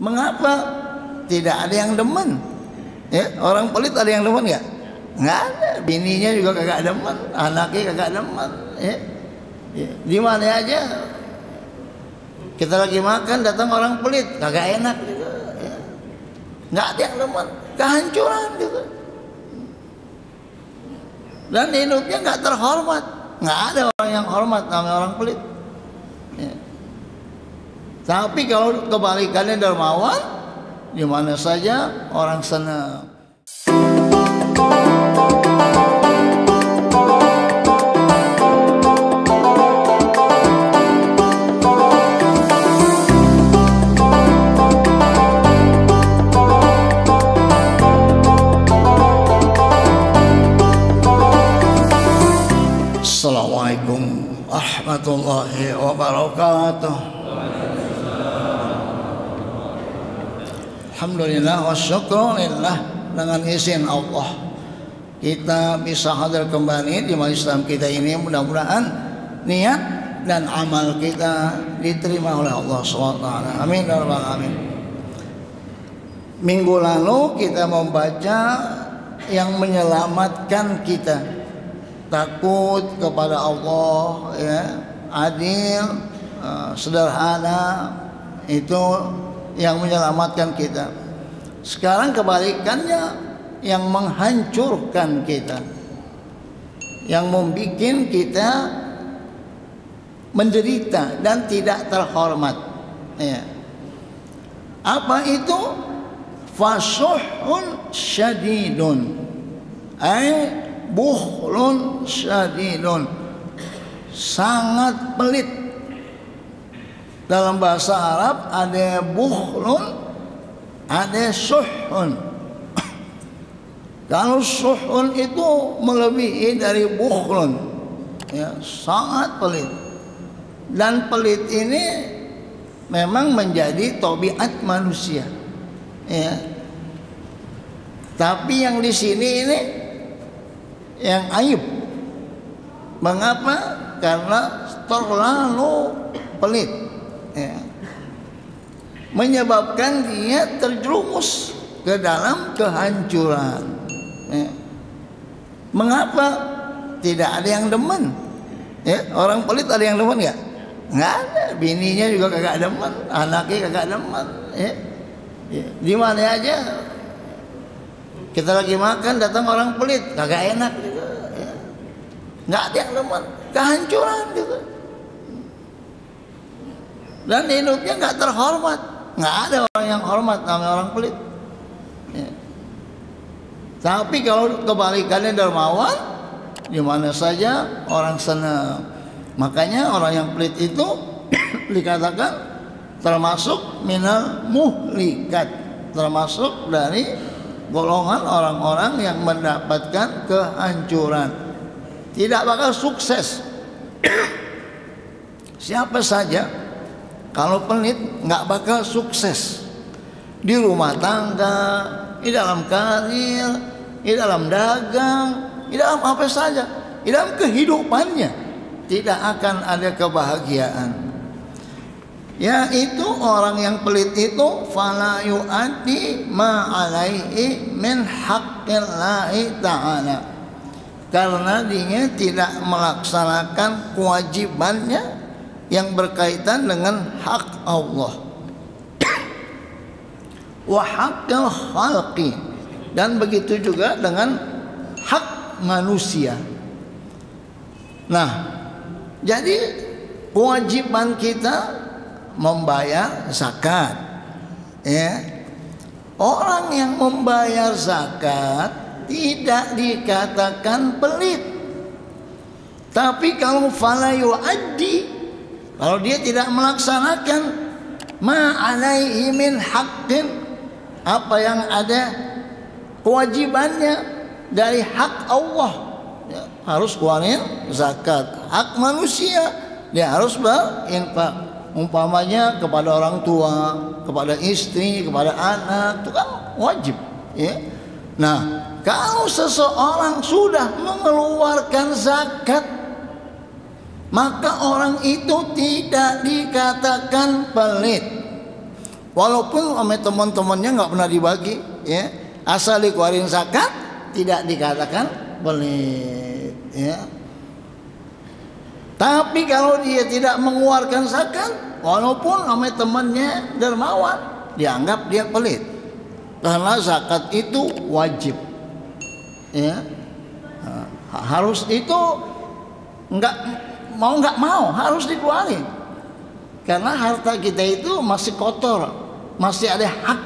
Mengapa? Tidak ada yang demen. Ya, orang pelit ada yang demen nggak? Nggak ada. Bininya juga kagak demen, anaknya kagak demen. Ya. Ya. Di mana aja kita lagi makan datang orang pelit, kagak enak juga. Ya. Nggak ada yang demen, kehancuran gitu. Dan hidupnya nggak terhormat, nggak ada orang yang hormat namanya orang pelit. Ya. Tapi kalau kebalikannya dermawan, di mana saja orang senang. Assalamualaikum warahmatullahi wabarakatuh. Alhamdulillah wa syukurillah, dengan izin Allah kita bisa hadir kembali di majelis Islam kita ini. Mudah-mudahan niat dan amal kita diterima oleh Allah SWT. Amin ya rabbal alamin. Minggu lalu kita membaca yang menyelamatkan kita, takut kepada Allah, ya, adil, sederhana, itu yang menyelamatkan kita. Sekarang kebalikannya, yang menghancurkan kita, yang membuat kita menderita dan tidak terhormat. Ya. Apa itu? Fasuhun syadidun, bukhlun syadidun, sangat pelit. Dalam bahasa Arab ada bukhlun, ada suhun. Kalau suhun itu melebihi dari bukhlun, ya, sangat pelit. Dan pelit ini memang menjadi tabiat manusia, ya. Tapi yang di sini ini yang aib. Mengapa? Karena terlalu pelit, ya. Menyebabkan dia terjerumus ke dalam kehancuran, ya. Mengapa? Tidak ada yang demen, ya. Orang pelit ada yang demen nggak? Nggak ada. Bininya juga kagak demen, anaknya kagak demen, ya. Ya. Di mana aja kita lagi makan datang orang pelit, kagak enak juga, ya. Nggak ada yang demen, kehancuran juga. Dan hidupnya nggak terhormat, nggak ada orang yang hormat namanya orang pelit. Ya. Tapi kalau kebalikannya dermawan, di mana saja orang senang. Makanya orang yang pelit itu dikatakan termasuk minal muhlikat, termasuk dari golongan orang-orang yang mendapatkan kehancuran, tidak bakal sukses. Siapa saja kalau pelit nggak bakal sukses di rumah tangga, di dalam karir, di dalam dagang, di dalam apa saja, di dalam kehidupannya tidak akan ada kebahagiaan. Yaitu orang yang pelit itu fala yu'addi ma alaihi min haqqillahi ta'ala, karena dia tidak melaksanakan kewajibannya yang berkaitan dengan hak Allah wa haqqil khalqi, dan begitu juga dengan hak manusia. Nah, jadi kewajiban kita membayar zakat, ya. Orang yang membayar zakat tidak dikatakan pelit. Tapi kalau fala yu'addi, kalau dia tidak melaksanakan ma alaihi min haqqin, apa yang ada kewajibannya dari hak Allah, ya, harus keluarin zakat. Hak manusia dia harus berinfak, umpamanya kepada orang tua, kepada istri, kepada anak, itu kan wajib, ya. Nah, kalau seseorang sudah mengeluarkan zakat, maka orang itu tidak dikatakan pelit. walaupun sama teman-temannya nggak pernah dibagi, ya, asal dikeluarin zakat tidak dikatakan pelit, ya. Tapi kalau dia tidak mengeluarkan zakat, walaupun sama temannya dermawan, dianggap dia pelit. Karena zakat itu wajib, ya. Harus itu nggak mau harus dikeluarin. Karena harta kita itu masih kotor, masih ada hak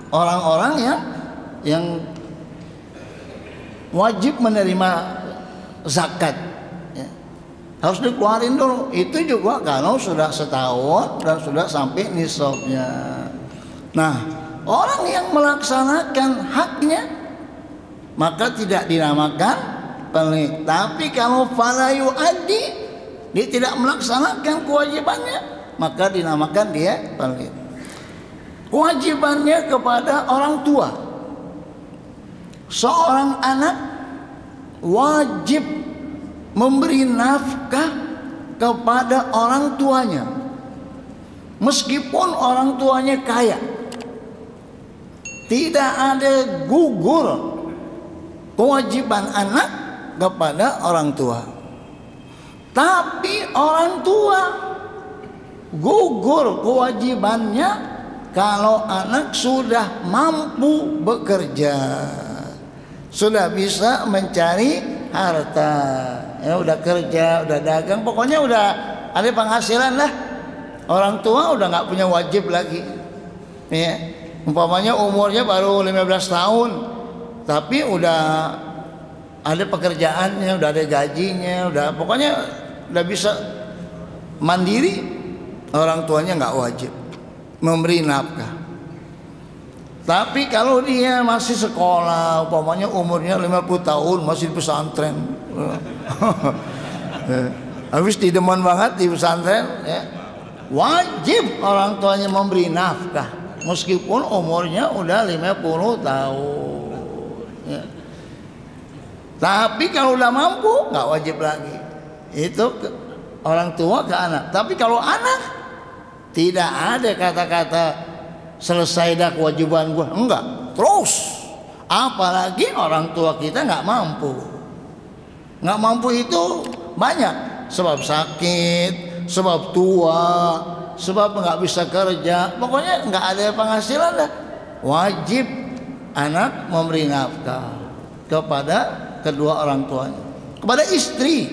orang-orang yang wajib menerima zakat, ya. Harus dikeluarin dulu. Itu juga kalau sudah setahun dan sudah sampai nisabnya. Nah, orang yang melaksanakan haknya maka tidak dinamakan pelit. Tapi kalau fala yu'addi, dia tidak melaksanakan kewajibannya, maka dinamakan dia pelit. Kewajibannya kepada orang tua. Seorang anak wajib memberi nafkah kepada orang tuanya, meskipun orang tuanya kaya. Tidak ada gugur kewajiban anak kepada orang tua. Tapi orang tua gugur kewajibannya kalau anak sudah mampu bekerja, sudah bisa mencari harta, ya, udah kerja, udah dagang, pokoknya udah ada penghasilan lah. Orang tua udah nggak punya wajib lagi, ya. Umpamanya umurnya baru 15 tahun, tapi udah ada pekerjaannya, udah ada gajinya, pokoknya udah bisa mandiri, orang tuanya nggak wajib memberi nafkah. Tapi kalau dia masih sekolah, umpamanya umurnya 50 tahun, masih di pesantren, habis didemen banget di pesantren, ya, wajib orang tuanya memberi nafkah meskipun umurnya udah 50 tahun, ya. Tapi kalau udah mampu nggak wajib lagi. Itu orang tua ke anak. Tapi kalau anak tidak ada kata-kata selesai dah kewajiban gua, enggak, terus. Apalagi orang tua kita nggak mampu. Nggak mampu itu banyak, sebab sakit, sebab tua, sebab nggak bisa kerja, pokoknya nggak ada penghasilan dah. Wajib anak memberi nafkah kepada kedua orang tuanya. Kepada istri,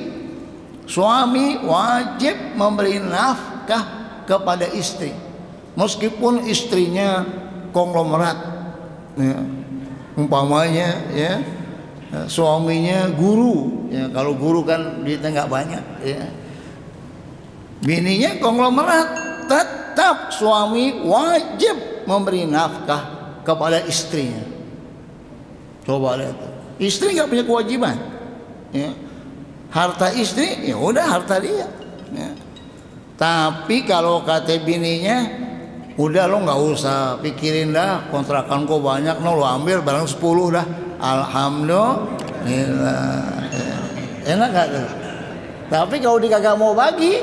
suami wajib memberi nafkah kepada istri, meskipun istrinya konglomerat, ya. Umpamanya, ya, suaminya guru, ya, kalau guru kan duitnya nggak banyak, ya. Bininya konglomerat, tetap suami wajib memberi nafkah kepada istrinya. Coba lihat, istri nggak punya kewajiban, ya. Harta istri, ya udah harta dia, ya. Tapi kalau kata bininya, udah lo nggak usah pikirin dah, kontrakan kok banyak, no lo ambil barang 10 dah, alhamdulillah, ya. Enak gak tuh? Tapi kalau dia kagak mau bagi,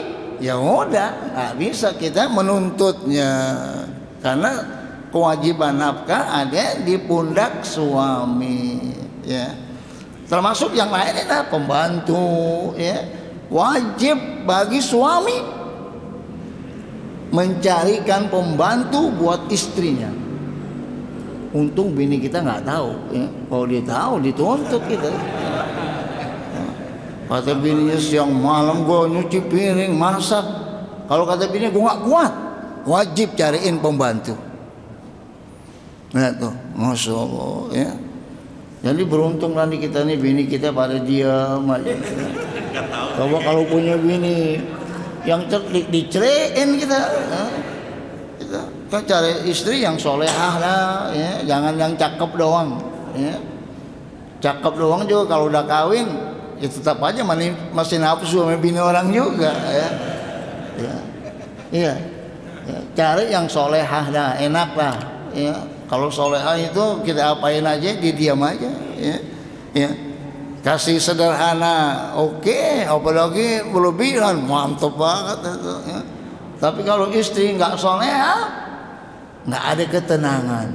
ya udah, nggak bisa kita menuntutnya, karena kewajiban nafkah ada di pundak suami, ya. Termasuk yang lain itu pembantu, ya. Wajib bagi suami mencarikan pembantu buat istrinya. Untung bini kita nggak tahu, ya. Kalau dia tahu dituntut kita. Kata bininya siang malam gue nyuci piring, masak. Kalau kata bininya gue nggak kuat, wajib cariin pembantu. Nah tuh, masya Allah, ya. Jadi beruntung nanti kita nih, bini kita pada diam aja. Coba kalau punya bini yang cerdik, diceraiin kita, ya. Kita cari istri yang solehah lah, ya. Jangan yang cakep doang, ya. Cakep doang juga kalau udah kawin, ya tetap aja masih nafsu sama bini orang juga, ya. Ya. Iya. Ya. Cari yang solehah dah, enak lah, ya. Kalau solehah itu kita apain aja, dia diam aja, ya. Ya. Kasih sederhana, oke, apalagi berlebihan, mantap banget itu, ya. Tapi kalau istri nggak solehah, nggak ada ketenangan.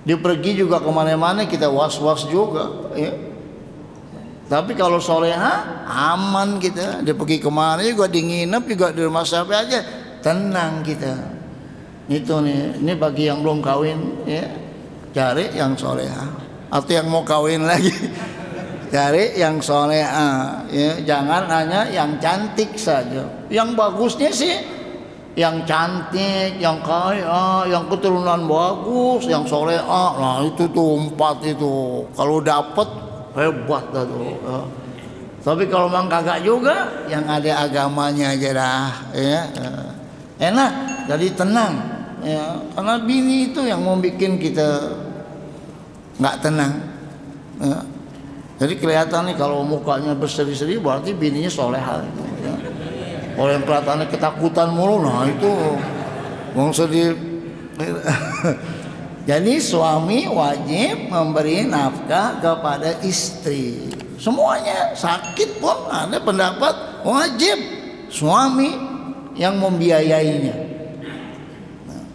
Dia pergi juga kemana-mana kita was-was juga, ya. Tapi kalau soleha aman kita. Dia pergi kemana juga, dia nginep juga di rumah siapa aja, tenang kita. Itu nih, ini bagi yang belum kawin, ya, cari yang soleha. Atau yang mau kawin lagi, cari yang soleha, ya. Jangan hanya yang cantik saja. Yang bagusnya sih yang cantik, yang kaya, yang keturunan bagus, yang soleha. Nah itu tuh 4 itu. Kalau dapat hebat dah tuh. Ya. Tapi kalau memang kagak juga, yang ada agamanya aja dah, ya. Enak, jadi tenang, ya. Karena bini itu yang mau bikin kita nggak tenang, ya. Jadi kelihatan nih kalau mukanya berseri-seri berarti bininya soleha, ya. Kalau yang kelihatannya ketakutan mulu, nah itu mau sedih. Jadi suami wajib memberi nafkah kepada istri. Semuanya, sakit pun ada pendapat wajib suami yang membiayainya. Nah,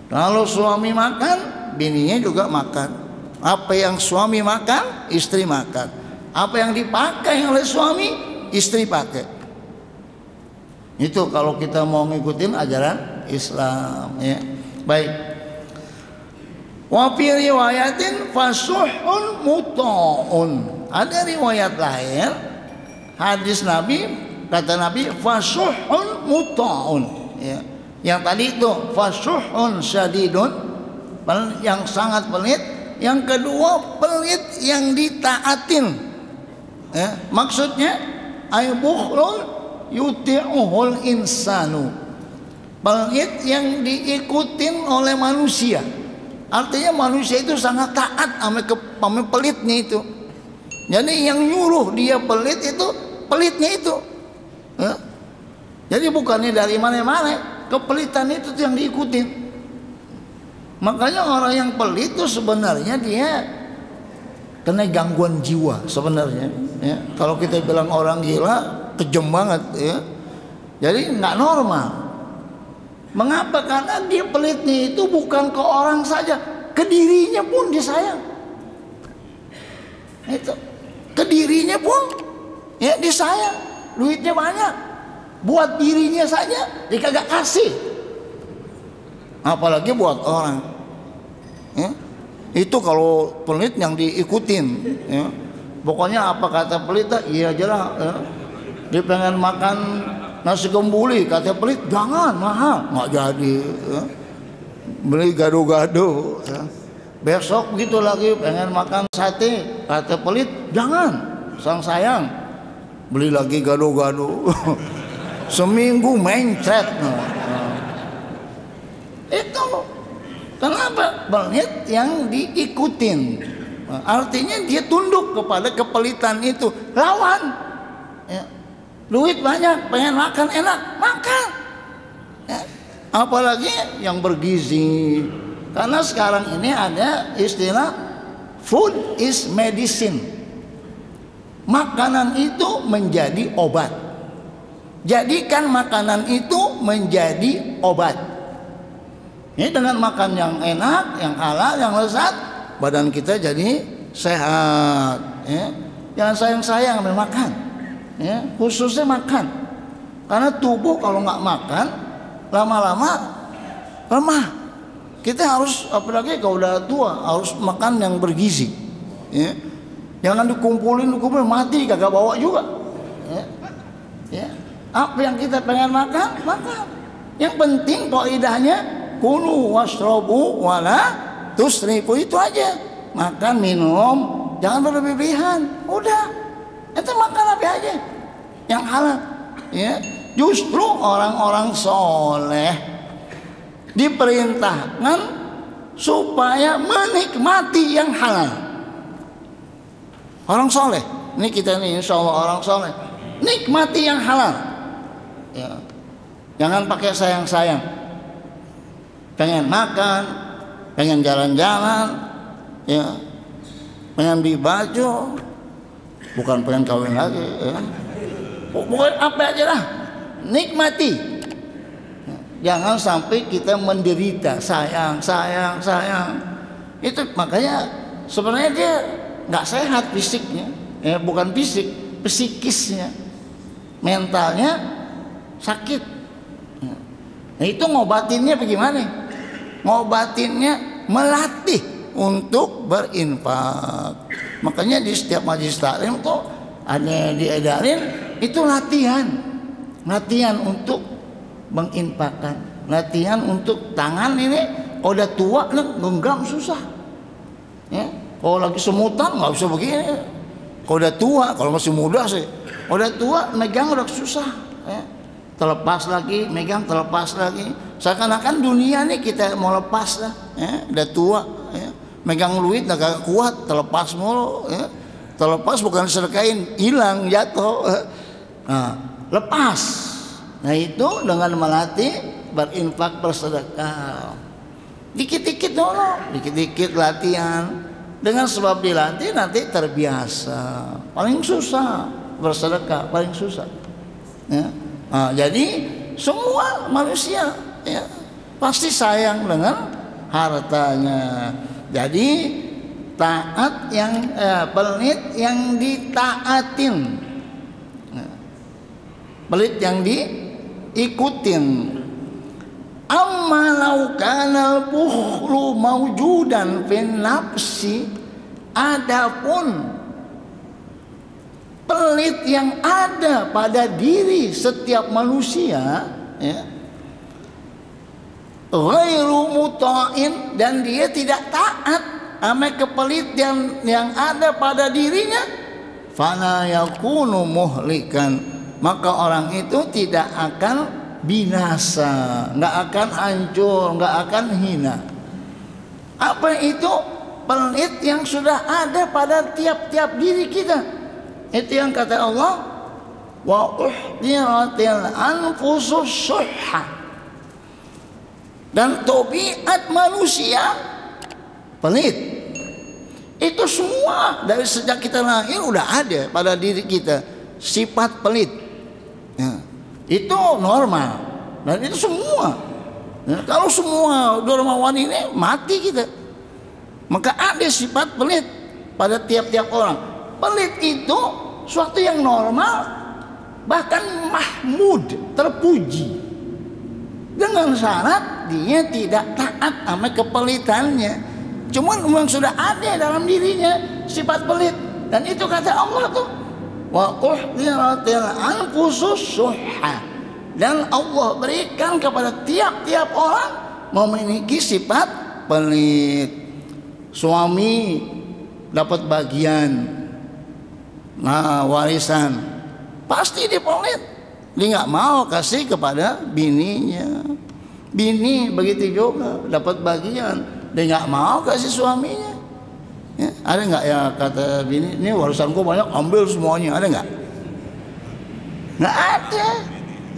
kalau suami makan, bininya juga makan. Apa yang suami makan, istri makan. Apa yang dipakai oleh suami, istri pakai. Itu kalau kita mau ngikutin ajaran Islam, ya. Baik. Wa fi riwayatin fasuhun muta'un. Ada riwayat lain, hadis Nabi, kata Nabi fasuhun muta'un, ya. Yang tadi itu fasuhun syadidun, yang sangat pelit. Yang kedua pelit yang ditaatin, ya. Maksudnya aybukhlun yuti'uhul insanu, pelit yang diikutin oleh manusia. Artinya manusia itu sangat taat sama pelitnya itu. Jadi yang nyuruh dia pelit itu pelitnya itu, ya. Jadi bukannya dari mana-mana, kepelitan itu yang diikutin. Makanya orang yang pelit itu sebenarnya dia kena gangguan jiwa sebenarnya, ya. Kalau kita bilang orang gila, kejam banget, ya. Jadi nggak normal. Mengapa? Karena dia pelitnya itu bukan ke orang saja, ke dirinya pun disayang. Itu ke dirinya pun, ya, disayang. Duitnya banyak, buat dirinya saja dia kagak kasih, apalagi buat orang, ya. Itu kalau pelit yang diikutin, ya. Pokoknya apa kata pelit, iya aja lah, ya. Dia pengen makan nasi kembuli, kata pelit jangan, mahal, nggak jadi, ya. Beli gado-gado, ya. Besok gitu lagi pengen makan sate, kata pelit jangan, sang sayang, beli lagi gado-gado. Seminggu mencret. Itu kenapa? Pelit yang diikutin, artinya dia tunduk kepada kepelitan itu. Lawan, ya. Duit banyak, pengen makan enak, makan, ya. Apalagi yang bergizi. Karena sekarang ini ada istilah food is medicine. Makanan itu menjadi obat. Jadikan makanan itu menjadi obat. Ini dengan makan yang enak, yang halal, yang lezat, badan kita jadi sehat, ya. Jangan sayang-sayang makan, ya. Khususnya makan. Karena tubuh kalau nggak makan, lama-lama lemah. Kita harus, apalagi kalau udah tua, harus makan yang bergizi, ya. Jangan dikumpulin mati kagak bawa juga, ya. Ya. Apa yang kita pengen makan, makan. Yang penting kaidahnya kulu wasrobu wala tusrifu, itu aja. Makan, minum, jangan berlebihan. Udah, itu makan apa aja yang halal, ya. Justru orang-orang soleh diperintahkan supaya menikmati yang halal. Orang soleh, ini kita nih insya Allah orang soleh, nikmati yang halal, ya. Jangan pakai sayang-sayang. Pengen makan, pengen jalan-jalan, ya, pengen beli baju, bukan pengen kawin lagi, ya. Pokoknya apa aja lah, nikmati. jangan sampai kita menderita, sayang. Itu makanya sebenarnya dia nggak sehat fisiknya, bukan fisik, psikisnya, mentalnya sakit. Nah itu ngobatinnya bagaimana? Ngobatinnya melatih untuk berinfak. Makanya di setiap majelis taklim tuh ada diedarin itu latihan untuk menginfakkan, latihan untuk tangan ini. Kalau udah tua genggam susah, ya. Kalau lagi semutan nggak bisa begini. Kalau udah tua, kalau masih muda sih, udah tua megang udah susah, ya. Terlepas lagi, megang terlepas lagi. Seakan-akan dunia nih kita mau lepas lah, ya. Udah tua, ya. Megang duit udah gak kuat, terlepas mulu, ya. Terlepas bukan serkain, hilang, jatuh. Nah, lepas. Nah itu dengan melatih berinfak, bersedekah. Dikit-dikit dulu, dikit-dikit latihan. Dengan sebab dilatih nanti terbiasa. Paling susah bersedekah, paling susah. Ya. Nah, jadi semua manusia, ya, pasti sayang dengan hartanya. Jadi taat yang pelit yang ditaatin, pelit yang diikutin. Amma law kana al-bukhlu mawjudan fin nafsi, adapun pelit yang ada pada diri setiap manusia, ya, ghairu muta'in, dan dia tidak taat sama kepelitian yang ada pada dirinya, fala yakunu muhlikan, maka orang itu tidak akan binasa, nggak akan hancur, nggak akan hina. Apa itu? Pelit yang sudah ada pada tiap-tiap diri kita. Itu yang kata Allah, wa uhdiratil anfusus syuhha. Dan tabiat manusia pelit. Itu semua dari sejak kita lahir udah ada pada diri kita sifat pelit. Ya, itu normal dan itu semua. Ya, kalau semua dermawan ini mati kita. Maka ada sifat pelit pada tiap-tiap orang. Pelit itu suatu yang normal, bahkan mahmud, terpuji. Dengan syarat dia tidak taat sama kepelitannya. Cuman memang sudah ada dalam dirinya sifat pelit. Dan itu kata Allah tuh, wa uhdiratil anfusus syuhha, dan Allah berikan kepada tiap-tiap orang memiliki sifat pelit. Suami dapat bagian, nah warisan, pasti dia pelit. Dia nggak mau kasih kepada bininya. Bini begitu juga dapat bagian, dia nggak mau kasih suaminya. Ya, ada nggak ya kata bini, ini warisanku banyak, ambil semuanya, ada nggak? Nggak ada,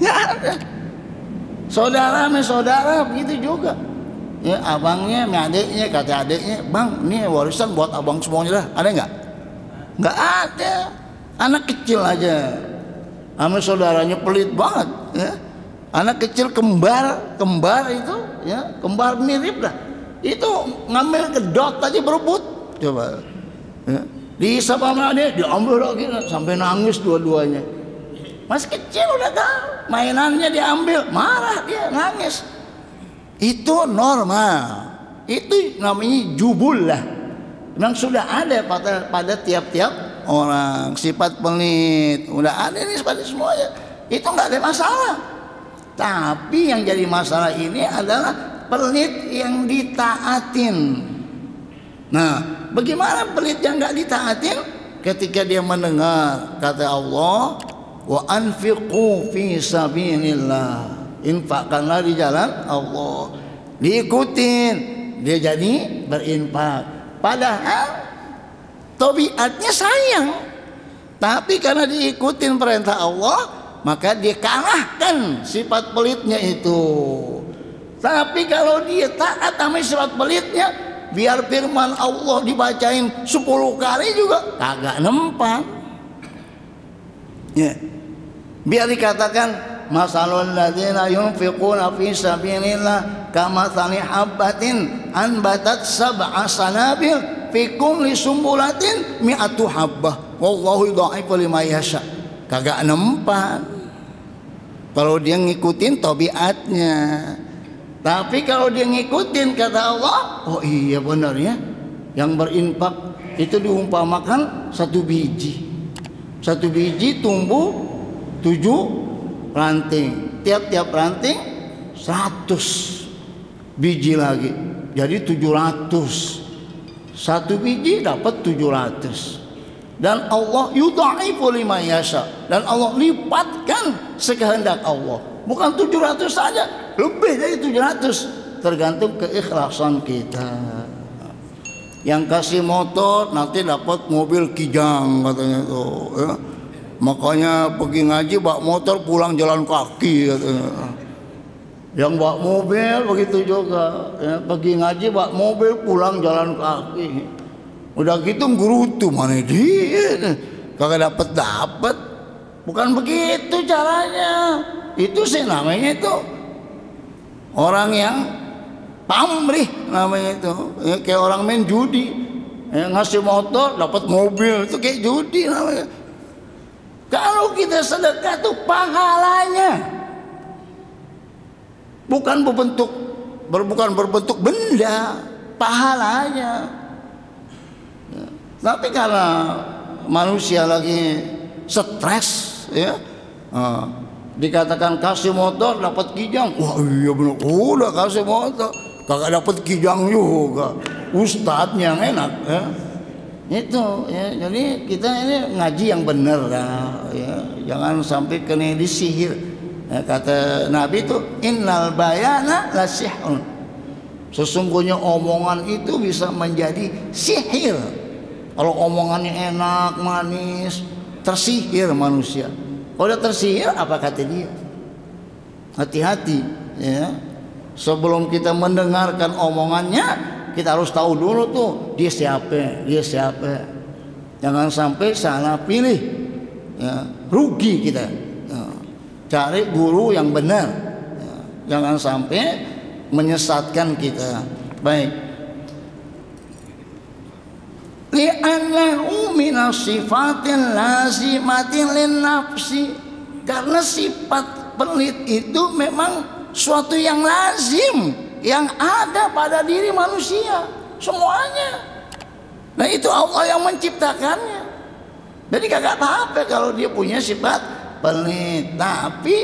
nggak ada. Saudara sama saudara begitu juga. Ya, abangnya sama adiknya, kata adiknya, bang, ini warisan buat abang semuanya dah, ada nggak? Nggak ada. Anak kecil aja, sama saudaranya pelit banget. Ya. Anak kecil kembar itu, ya, kembar mirip dah. Itu ngambil kedot aja berebut. Coba, ya. Dihisap sama dia, diambil lagi sampai nangis dua-duanya. Masih kecil udah tahu, mainannya diambil, marah dia, nangis. Itu normal, itu namanya jubullah. Memang sudah ada pada tiap-tiap orang sifat pelit, udah ada ini pada semuanya. Itu nggak ada masalah. Tapi yang jadi masalah ini adalah pelit yang ditaatin. Nah, bagaimana pelit yang nggak ditaatin? Ketika dia mendengar kata Allah, wa anfiqu fi sabilillah, infakkanlah di jalan Allah, diikutin, dia jadi berinfak. Padahal tabiatnya sayang, tapi karena diikutin perintah Allah, maka dia kalahkan sifat pelitnya itu. Tapi kalau dia taat sama sifat pelitnya, biar firman Allah dibacain 10 kali juga kagak nempan. Ya. Biar dikatakan masalul ladzina yunfiquna fi sabilillah kamatsali habbatin anbatat sab'a sanabil fi kulli sumbulatin mi'atu habbah wallahu yudha'ifu liman yasha. Kagak nempat kalau dia ngikutin tabiatnya. Tapi kalau dia ngikutin kata Allah, oh iya benar ya, yang berinfak itu diumpamakan satu biji tumbuh 7 ranting, tiap-tiap ranting 100 biji lagi, jadi 700. Satu biji dapat 700. Dan Allah yudha'ifu liman yasha, dan Allah lipatkan sekehendak Allah. Bukan 700 saja, lebih dari 700, tergantung keikhlasan kita. Yang kasih motor nanti dapat mobil kijang katanya tuh ya. Makanya pergi ngaji bawa motor pulang jalan kaki katanya. Yang bawa mobil begitu juga ya, pergi ngaji bawa mobil pulang jalan kaki. Udah gitu gerutu mana dia kagak dapat. Bukan begitu caranya. Itu sih namanya itu orang yang pamrih namanya itu ya, kayak orang main judi ya, ngasih motor dapat mobil, itu kayak judi namanya. Kalau kita sedekah tuh pahalanya bukan berbentuk benda, pahalanya ya. Tapi karena manusia lagi stres ya, dikatakan kasih motor dapat kijang, wah iya benar, udah kasih motor kagak dapat kijang juga, ustadznya yang enak ya. Itu ya, jadi kita ini ngaji yang benar ya, jangan sampai kena disihir ya, kata Nabi itu innal bayana la sihrun, sesungguhnya omongan itu bisa menjadi sihir. Kalau omongannya enak manis tersihir manusia. Kalau udah tersihir apa kata dia? Hati-hati ya. Sebelum kita mendengarkan omongannya, kita harus tahu dulu tuh dia siapa. Jangan sampai salah pilih ya, rugi kita ya. Cari guru yang benar ya. Jangan sampai menyesatkan kita. Baik, li'annahu minas sifatin lazimatin lin nafsi, karena sifat pelit itu memang suatu yang lazim, yang ada pada diri manusia semuanya. Nah itu Allah yang menciptakannya. Jadi kagak apa-apa kalau dia punya sifat pelit, tapi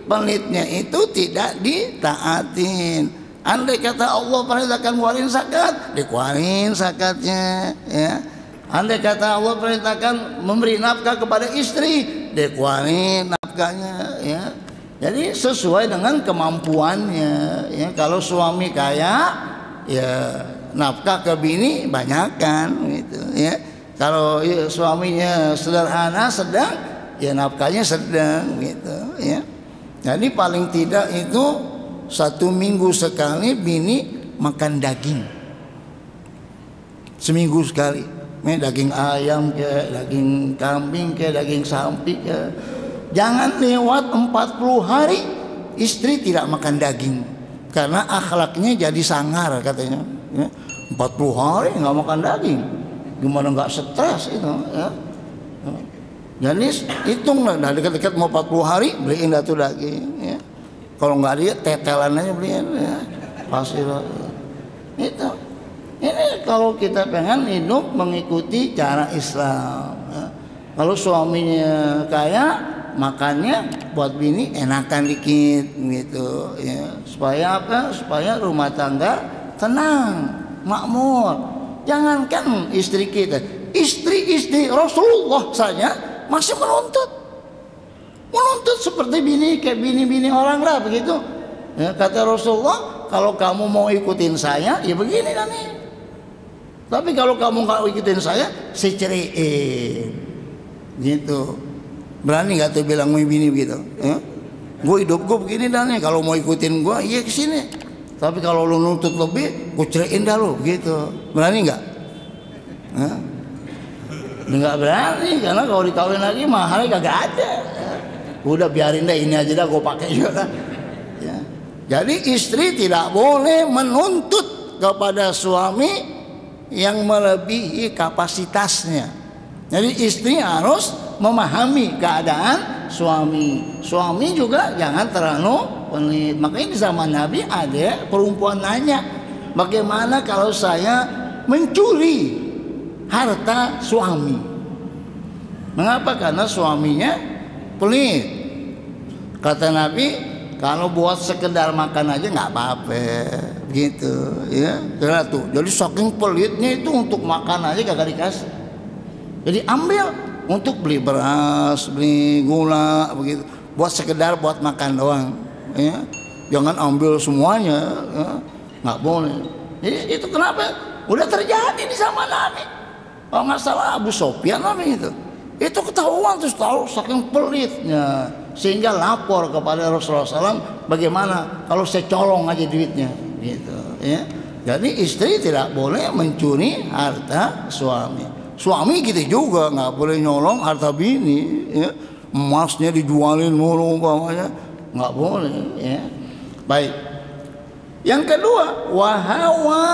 pelitnya itu tidak ditaatin. Andai kata Allah perintahkan ngeluarin zakat, dikeluarin zakatnya ya. Andai kata Allah perintahkan memberi nafkah kepada istri, dikeluarin nafkahnya ya. Jadi sesuai dengan kemampuannya ya. Kalau suami kaya ya nafkah ke bini banyakkan gitu ya. Kalau ya, suaminya sederhana sedang ya nafkahnya sedang gitu ya. Jadi paling tidak itu 1 minggu sekali bini makan daging, seminggu sekali. Daging ayam ke, daging kambing ke, daging sapi ke. Jangan lewat 40 hari istri tidak makan daging, karena akhlaknya jadi sangar katanya ya. 40 hari nggak makan daging, gimana nggak stres itu ya. Jadi hitung lah, dekat-dekat mau 40 hari beliin dah tuh daging ya. Kalau nggak dia tetelan aja beliin ya. Pasti itu. Ini kalau kita pengen hidup mengikuti cara Islam ya. Kalau suaminya kaya, makannya buat bini enakan dikit gitu ya, supaya apa? Supaya rumah tangga tenang, makmur. Jangankan istri kita, istri Rasulullah saja masih menuntut seperti bini, kayak bini-bini orang lah begitu ya. Kata Rasulullah, kalau kamu mau ikutin saya ya begini kan nih, tapi kalau kamu nggak ikutin saya ceraiin gitu. Berani nggak tuh bilang mau bini begitu ya? Gue hidup gue begini dah nih, kalau mau ikutin gue iya kesini, tapi kalau lu nuntut lebih gue ceraiin dah lu gitu. Berani nggak? Nggak berani, karena kalau dikawin lagi mahalnya kagak ada ya. udah biarin deh, ini aja dah gue pakai juga. Ya. Jadi istri tidak boleh menuntut kepada suami yang melebihi kapasitasnya. Jadi istri harus memahami keadaan suami. Suami juga jangan terlalu pelit. Makanya di zaman Nabi ada perempuan nanya, bagaimana kalau saya mencuri harta suami? Mengapa? Karena suaminya pelit. Kata Nabi, kalau buat sekedar makan aja nggak apa-apa, gitu ya. Tuh. Jadi saking pelitnya itu untuk makan aja gak dikasih. Jadi ambil untuk beli beras, beli gula, begitu. Buat sekedar buat makan doang, ya. Jangan ambil semuanya, ya. Nggak boleh. Jadi itu kenapa? Udah terjadi di zaman Nabi. Kalau nggak salah Abu Sofyan Nabi itu ketahuan, terus tahu saking pelitnya, sehingga lapor kepada Rasulullah SAW, bagaimana kalau saya colong aja duitnya, gitu ya. Jadi istri tidak boleh mencuri harta suami. Suami gitu juga nggak boleh nyolong harta bini, ya. Emasnya dijualin mulu umpamanya, nggak boleh, ya. Baik. Yang kedua, wahawa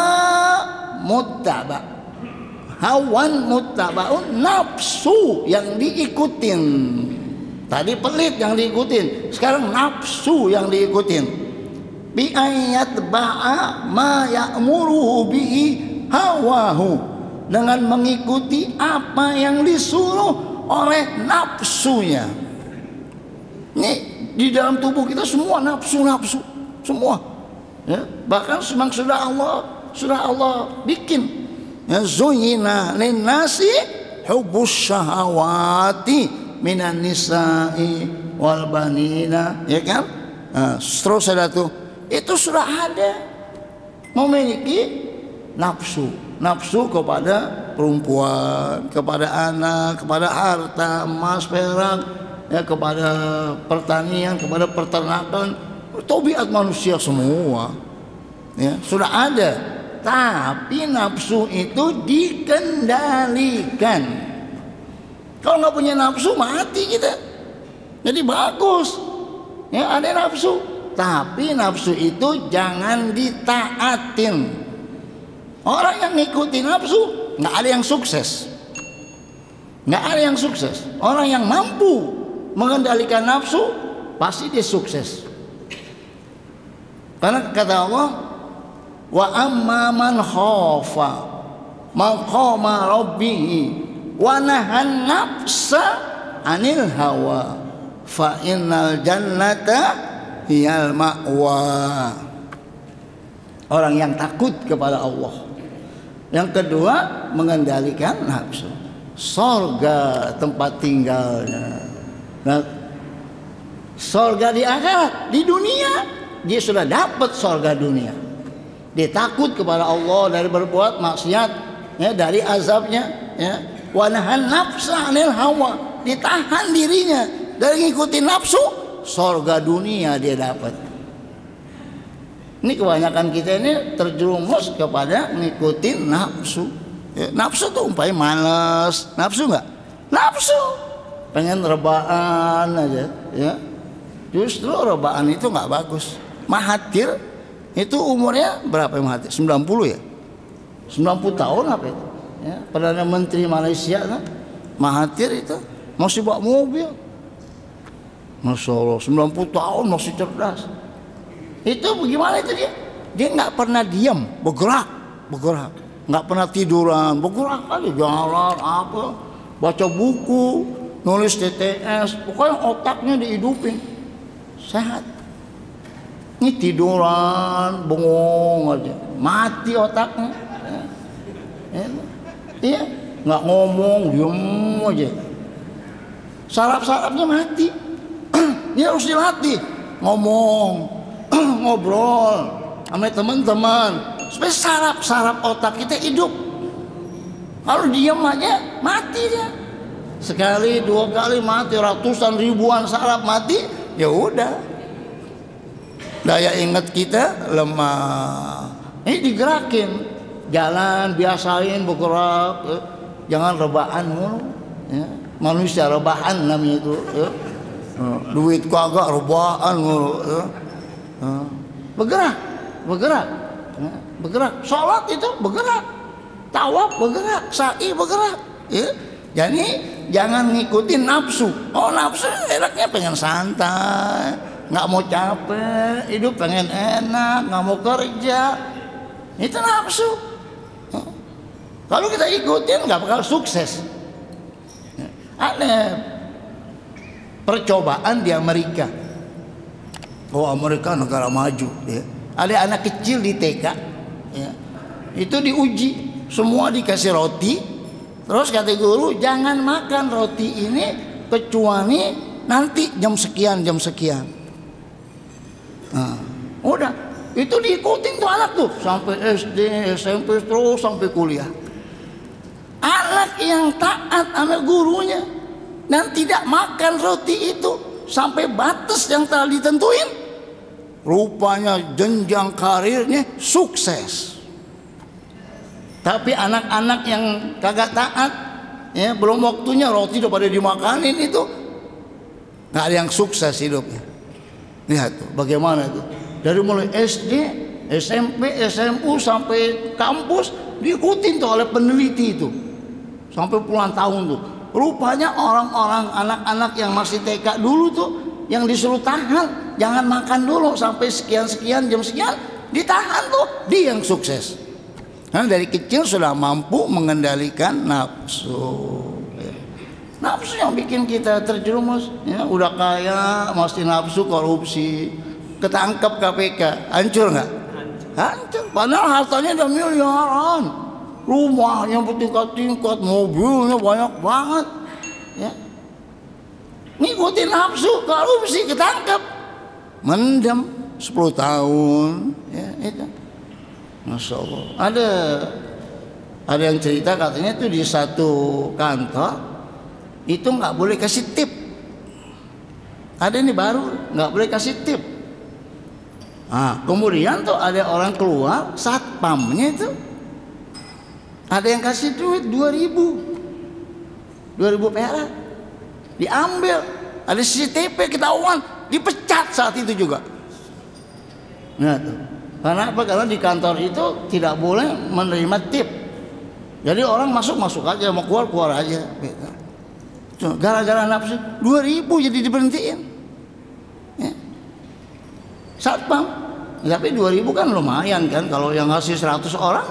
muttaba. Hawan muttabaun, nafsu yang diikutin. Tadi pelit yang diikutin, sekarang nafsu yang diikutin. Bi ayat ba'a ma ya'muruhu bihi hawahu, dengan mengikuti apa yang disuruh oleh nafsunya. Ini di dalam tubuh kita semua nafsu semua, ya. Bahkan memang sudah Allah bikin. Ya, zuyina linnasi hubbus syahawati minan nisa'i wal banina, ya kan? Nah, terus ada tuh, itu sudah ada memiliki nafsu kepada perempuan, kepada anak, kepada harta, emas, perak, ya, kepada pertanian, kepada peternakan, tabiat manusia semua, ya, sudah ada. Tapi nafsu itu dikendalikan. Kalau nggak punya nafsu mati kita. Jadi bagus, ya, ada nafsu, tapi nafsu itu jangan ditaatin. Orang yang ngikutin nafsu nggak ada yang sukses, nggak ada yang sukses. Orang yang mampu mengendalikan nafsu pasti dia sukses. Karena kata Allah, wa amma man khafa maqama rabbih wa nahan nafsa anil hawa fa innal jannata hiyal ma'wa. Orang yang takut kepada Allah. Yang kedua, mengendalikan nafsu. Surga tempat tinggalnya. Nah, surga di akhirat, di dunia dia sudah dapat surga dunia. Dia takut kepada Allah dari berbuat maksiat, ya, dari azabnya, ya. Wa nahan nafsa 'anil hawa, ditahan dirinya dari ngikutin nafsu, surga dunia dia dapat. Ini kebanyakan kita ini terjerumus kepada ngikutin nafsu. Ya, nafsu tuh umpamanya malas, nafsu nggak? Nafsu, pengen rebahan aja, ya. Justru rebahan itu nggak bagus. Mahathir itu umurnya berapa ya Mahathir? 90 ya? 90 tahun apa itu? Ya, Perdana Menteri Malaysia kan? Mahathir itu masih bawa mobil. Masya Allah, 90 tahun masih cerdas. Itu bagaimana itu dia? Dia nggak pernah diam, bergerak. Nggak pernah tiduran, bergerak aja, jalan apa, baca buku, nulis TTS, pokoknya otaknya dihidupin, sehat. Ini tiduran, bengong aja, mati otaknya. Iya, nggak ngomong, diem aja. Saraf-sarafnya mati. Ini harus dilatih, ngomong, ngobrol sama teman-teman, supaya saraf-saraf otak kita hidup. Kalau diem aja, mati dia. Sekali, dua kali mati, ratusan ribuan saraf mati, ya udah. Daya ingat kita lemah. Ini digerakin, jalan biasain bergerak, jangan rebahan mulu. Ya. Manusia rebahan namanya itu. Ya. Duit kagak rebahan. Bergerak, bergerak, bergerak. Sholat itu bergerak, tawaf bergerak, sa'i bergerak. Ya. Jadi jangan ngikutin nafsu. Oh nafsu enaknya pengen santai, nggak mau capek, hidup pengen enak, nggak mau kerja. Itu nafsu. Kalau kita ikutin nggak bakal sukses. Ada percobaan di Amerika. Oh Amerika negara maju. Ya. Ada anak kecil di TK. Ya. Itu diuji, semua dikasih roti. Terus kata guru jangan makan roti ini kecuali nanti jam sekian jam sekian. Nah, udah itu diikutin tuh anak tuh sampai SD, SMP terus sampai kuliah. Anak yang taat sama gurunya dan tidak makan roti itu sampai batas yang telah ditentuin, rupanya jenjang karirnya sukses. Tapi anak-anak yang kagak taat, ya belum waktunya roti udah pada dimakanin itu, nggak ada yang sukses hidupnya. Lihat tuh bagaimana itu dari mulai SD, SMP, SMU sampai kampus diikutin tuh oleh peneliti itu sampai puluhan tahun tuh. Rupanya orang-orang anak-anak yang masih TK dulu tuh yang disuruh tahan, jangan makan dulu sampai sekian-sekian jam sekian, ditahan tuh dia yang sukses. Karena dari kecil sudah mampu mengendalikan nafsu. Nafsu yang bikin kita terjerumus. Ya, udah kaya masih nafsu korupsi, ketangkep KPK, hancur nggak? Hancur. Padahal hartanya udah miliaran, rumahnya bertingkat-tingkat, mobilnya banyak banget. Ya. Ngikutin nafsu, korupsi, ketangkep, mendem 10 tahun. Ya, itu. Masya Allah. Ada yang cerita katanya tuh di satu kantor itu nggak boleh kasih tip. Ada ini baru nggak boleh kasih tip. Nah, kemudian tuh ada orang keluar satpamnya itu ada yang kasih duit 2000 perak diambil. Ada CCTV ketahuan, dipecat saat itu juga. Nah tuh. Karena apa? Karena di kantor itu tidak boleh menerima tip. Jadi orang masuk aja, mau keluar aja. Gara-gara nafsu 2000 jadi diberhentiin. Ya. Satpam. Tapi 2000 kan lumayan kan kalau yang ngasih 100 orang.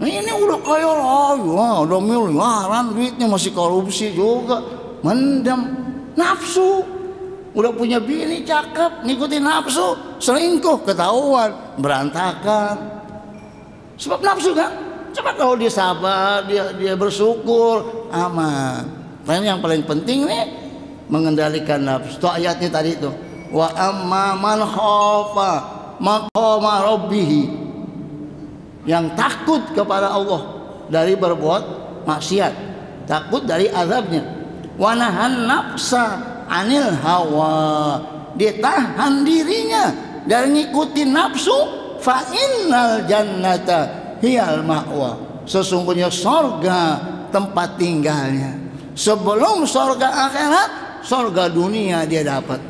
Nah, ini udah kaya raya, udah miliaran duitnya masih korupsi juga, mendem nafsu. Udah punya bini cakep, ngikutin nafsu, selingkuh ketahuan, berantakan. Sebab nafsu kan. Coba kalau dia sabar, dia bersyukur, aman. Dan yang paling penting nih mengendalikan nafsu. Itu ayatnya tadi itu. Wa amma man khafa maqama rabbih. Yang takut kepada Allah dari berbuat maksiat, takut dari azabnya. Wa nahan nafsa anil hawa, dia tahan dirinya dari ngikutin nafsu. Fa innal jannata hiyal ma'wa, sesungguhnya sorga tempat tinggalnya. Sebelum sorga akhirat, sorga dunia dia dapat.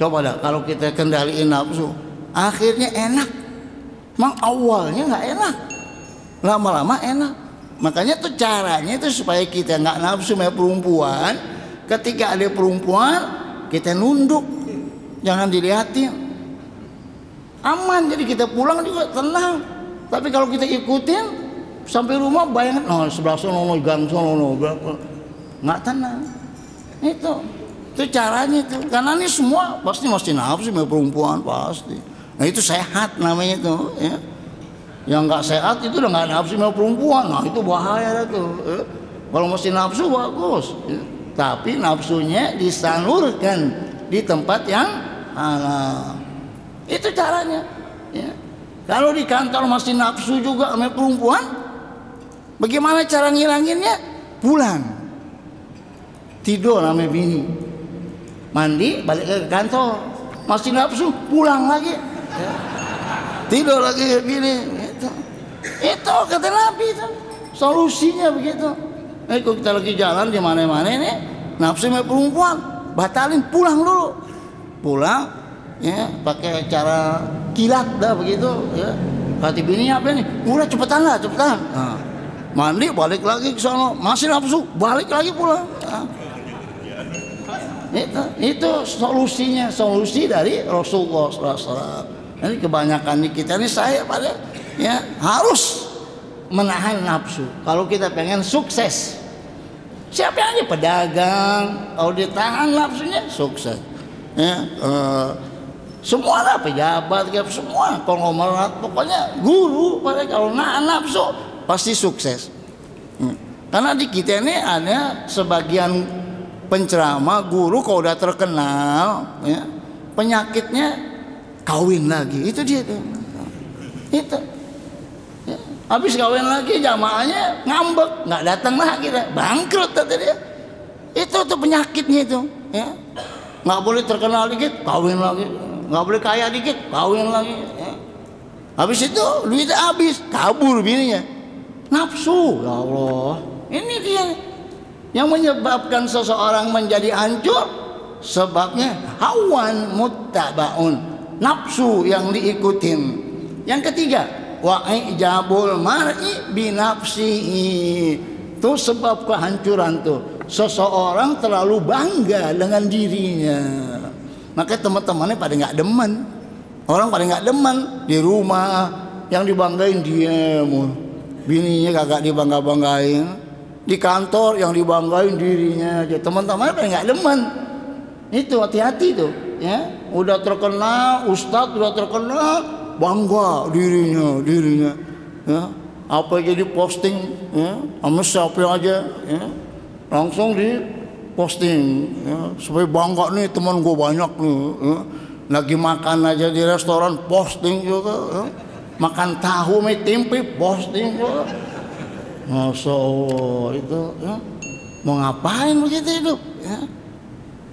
Coba dah kalau kita kendaliin nafsu, akhirnya enak. Memang awalnya nggak enak, lama-lama enak. Makanya tuh caranya itu supaya kita nggak nafsu sama perempuan. Ketika ada perempuan kita nunduk, jangan dilihatin, aman. Jadi kita pulang juga tenang. Tapi kalau kita ikutin sampai rumah bayangin, oh sebelah sono gang sono, nggak tenang. Itu caranya itu. Karena ini semua pasti nafsu sama perempuan pasti. Nah itu sehat namanya itu. Ya. Yang nggak sehat itu udah nggak nafsu sama perempuan. Nah itu bahaya tuh. Ya. Kalau masih nafsu bagus. Ya. Tapi nafsunya disalurkan di tempat yang halal. Itu caranya. Ya. Kalau di kantor masih nafsu juga sama perempuan, bagaimana cara ngilanginnya? Pulang, tidur sama bini, mandi, balik ke kantor, masih nafsu, pulang lagi, ya. Tidur lagi bini. Itu kata Nabi itu solusinya begitu. Kalau kita lagi jalan di mana-mana ini nafsu sama perempuan, batalin, pulang dulu. Pulang ya pakai cara kilat dah begitu ya. Kata bininya apa nih? Udah cepetan lah, cepetan. Nah, mandi balik lagi ke sana, masih nafsu, balik lagi pulang. Nah, itu solusinya, solusi dari Rasulullah SAW. Jadi kebanyakan kita ini saya pada ya harus menahan nafsu kalau kita pengen sukses. Siapa aja pedagang, kalau ditahan nafsunya sukses. Ya, semua lah pejabat, semua konglomerat, pokoknya guru pada kalau nahan nafsu pasti sukses. Karena di kita ini ada sebagian penceramah guru kalau udah terkenal, ya, penyakitnya kawin lagi, itu dia tuh. Itu. Ya. Habis kawin lagi jamaahnya ngambek, nggak datang lagi, bangkrut tadi dia. Itu tuh penyakitnya itu. Ya. Nggak boleh terkenal dikit, kawin lagi. Nggak boleh kaya dikit, kawin lagi. Ya. Habis itu duitnya habis, kabur bininya. Nafsu, ya Allah. Ini dia yang menyebabkan seseorang menjadi hancur. Sebabnya hawan muttabaun, nafsu yang diikutin. Yang ketiga, wa ijabul mar'i binafsihi. Itu sebab kehancuran tuh. Seseorang terlalu bangga dengan dirinya. Maka teman-temannya pada nggak demen. Orang pada nggak demen di rumah yang dibanggain dia, bininya kagak dibangga-banggain. Di kantor yang dibanggain dirinya aja. Teman-temannya pada nggak demen. Itu hati-hati tuh, ya. Udah terkenal, ustadz udah terkenal, bangga dirinya, ya. Apa jadi posting, ya, sama siapa aja, ya. Langsung di posting, ya. Supaya bangga nih teman gue banyak nih, ya. Lagi makan aja di restoran posting juga, ya. Makan tahu mie tempe posting juga. Masya Allah itu, ya. Mau ngapain begitu hidup, ya.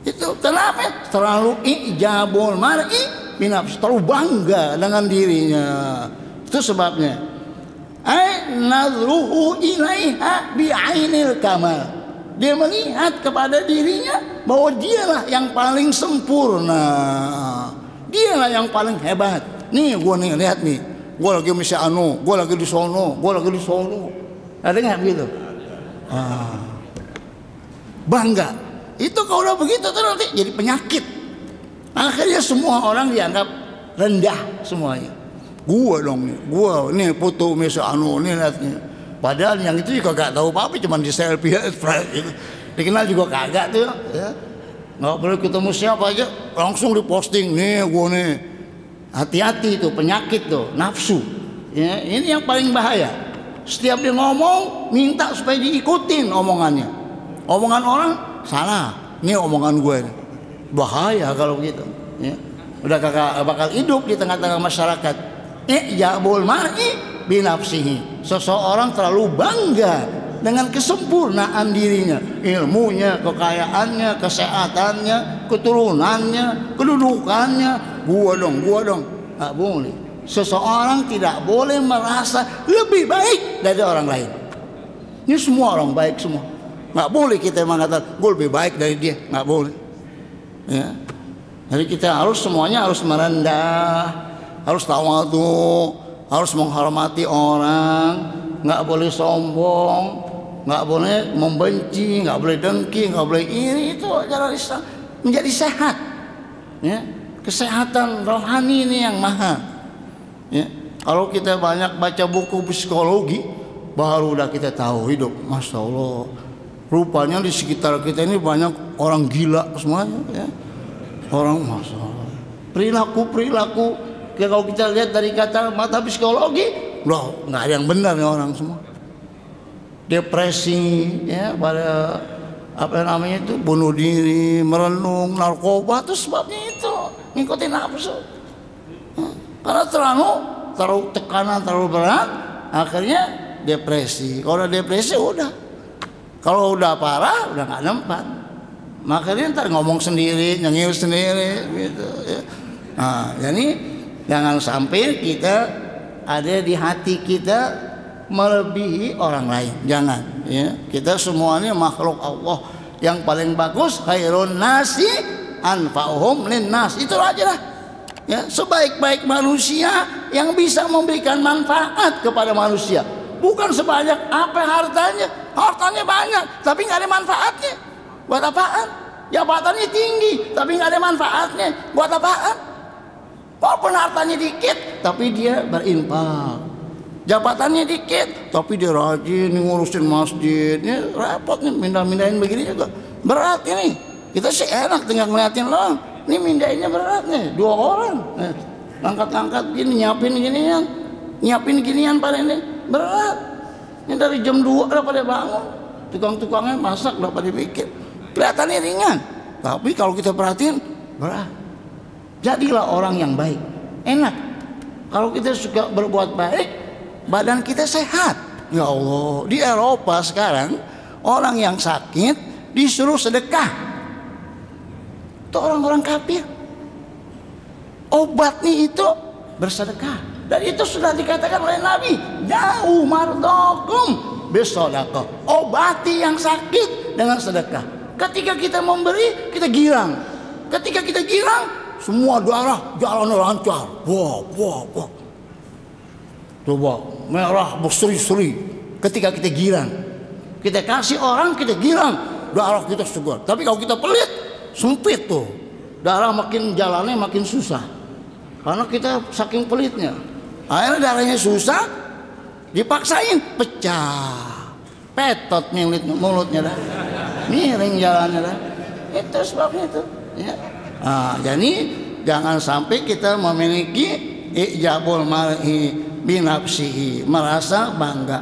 Itu kenapa? Terlalu ijabul mar'i binafsi, terlalu bangga dengan dirinya. Itu sebabnya. Ai nadruhu ilaiha bi'ainil kamal. Dia melihat kepada dirinya bahwa dialah yang paling sempurna. Dialah yang paling hebat. Nih gua nih lihat nih. Gua lagi misi anu, gua lagi di sono, gua lagi di sono. Ada nggak begitu? Bangga. Itu kalau udah begitu tuh nanti jadi penyakit. Akhirnya semua orang dianggap rendah semuanya. Gua dong nih, gua nih foto misi anu nih lihat nih. Padahal yang itu juga gak tahu apa-apa, cuma di selfie dikenal juga kagak tuh, ya. Nggak boleh ketemu siapa aja langsung diposting nih gua nih. Hati-hati itu penyakit tuh, nafsu. Ya, ini yang paling bahaya. Setiap dia ngomong minta supaya diikutin omongannya. Omongan orang salah. Ini omongan gue. Bahaya kalau begitu. Ya. Udah kakak bakal hidup di tengah-tengah masyarakat. Ijabul mar'i binafsihi. Seseorang terlalu bangga dengan kesempurnaan dirinya, ilmunya, kekayaannya, kesehatannya, keturunannya, kedudukannya. Gua dong. Nggak boleh. Seseorang tidak boleh merasa lebih baik dari orang lain. Ini semua orang baik semua. Nggak boleh kita mengatakan gue lebih baik dari dia. Nggak boleh. Ya. Jadi kita harus semuanya harus merendah, harus tawadhu, harus menghormati orang, nggak boleh sombong, nggak boleh membenci, nggak boleh dengki, nggak boleh iri. Itu ajaran Islam menjadi sehat. Ya. Kesehatan rohani ini yang mahal. Ya. Kalau kita banyak baca buku psikologi, baru udah kita tahu hidup. Masya Allah. Rupanya di sekitar kita ini banyak orang gila semuanya, ya. Orang Masya Allah. Perilaku. Kalau kita lihat dari kata mata psikologi, loh nggak ada yang benar nih orang semua. Depresi, ya, pada apa namanya itu bunuh diri, merenung, narkoba, itu sebabnya itu ngikutin nafsu. Karena terlalu tekanan terlalu berat, akhirnya depresi. Kalau udah depresi udah. Kalau udah parah, udah nggak nempat. Makanya ntar ngomong sendiri, nyengir sendiri, gitu. Ya. Nah, jadi jangan sampai kita ada di hati kita melebihi orang lain. Jangan. Ya. Kita semuanya makhluk Allah, Yang paling bagus khairun nasi anfa'uhum linnas. Itu aja lah. Ya, sebaik-baik manusia yang bisa memberikan manfaat kepada manusia. Bukan sebanyak apa hartanya. Hartanya banyak tapi nggak ada manfaatnya. Buat apaan? Jabatannya tinggi tapi nggak ada manfaatnya. Buat apaan? Walaupun hartanya dikit tapi dia berinfak. Jabatannya dikit tapi dia rajin ngurusin masjidnya. Repot nih mindah-mindahin begini juga. Berat ini. Kita sih enak tinggal ngeliatin loh. Ini mindahinnya berat nih, 2 orang. Angkat-angkat gini, nyiapin ginian pada ini berat. Ini dari jam 2 udah pada bangun. Tukang-tukangnya masak udah pada bikin. Kelihatannya ringan, tapi kalau kita perhatiin berat. Jadilah orang yang baik. Enak. Kalau kita suka berbuat baik, badan kita sehat. Ya Allah, di Eropa sekarang orang yang sakit disuruh sedekah. Itu orang-orang kafir. Obatnya itu bersedekah. Dan itu sudah dikatakan oleh Nabi, da'u mardakum bisadaqah. Obati yang sakit dengan sedekah. Ketika kita memberi, kita girang. Ketika kita girang, semua darah jalan lancar. Wah. Coba merah berseri-seri. Ketika kita girang, kita kasih orang, kita girang, darah kita segar. Tapi kalau kita pelit, sempit tuh, darah makin jalannya makin susah karena kita saking pelitnya. Akhirnya darahnya susah, dipaksain pecah, petot mulutnya dah, miring jalannya dah. Itu sebabnya itu ya. Jadi jangan sampai kita memiliki ijabul mar'i binafsihi, merasa bangga,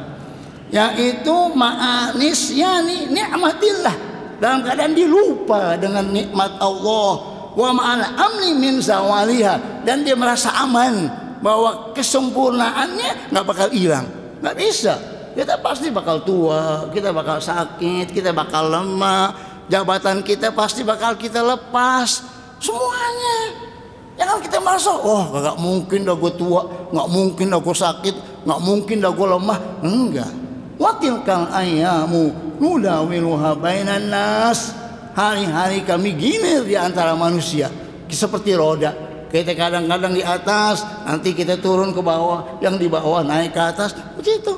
yaitu ma'anis yani ni'matillah, dalam keadaan dilupa dengan nikmat Allah, wa ma'al amni min zawaliha, dan dia merasa aman bahwa kesempurnaannya nggak bakal hilang, nggak bisa. Kita pasti bakal tua, kita bakal sakit, kita bakal lemah, jabatan kita pasti bakal kita lepas, semuanya. Jangan kita merasa, oh nggak mungkin dah gue tua, nggak mungkin dah gue sakit, nggak mungkin dah gue lemah. Enggak. Watilkal ayyamu nudawiluha bainan nas. Hari-hari kami gilir di antara manusia seperti roda. Kita kadang-kadang di atas, nanti kita turun ke bawah, yang di bawah naik ke atas, begitu.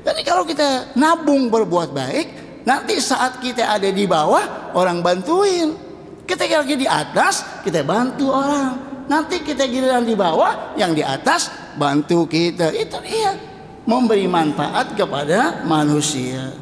Jadi kalau kita nabung berbuat baik, nanti saat kita ada di bawah, orang bantuin. Ketika lagi di atas, kita bantu orang. Nanti kita giliran di bawah, yang di atas bantu kita. Itu dia, memberi manfaat kepada manusia.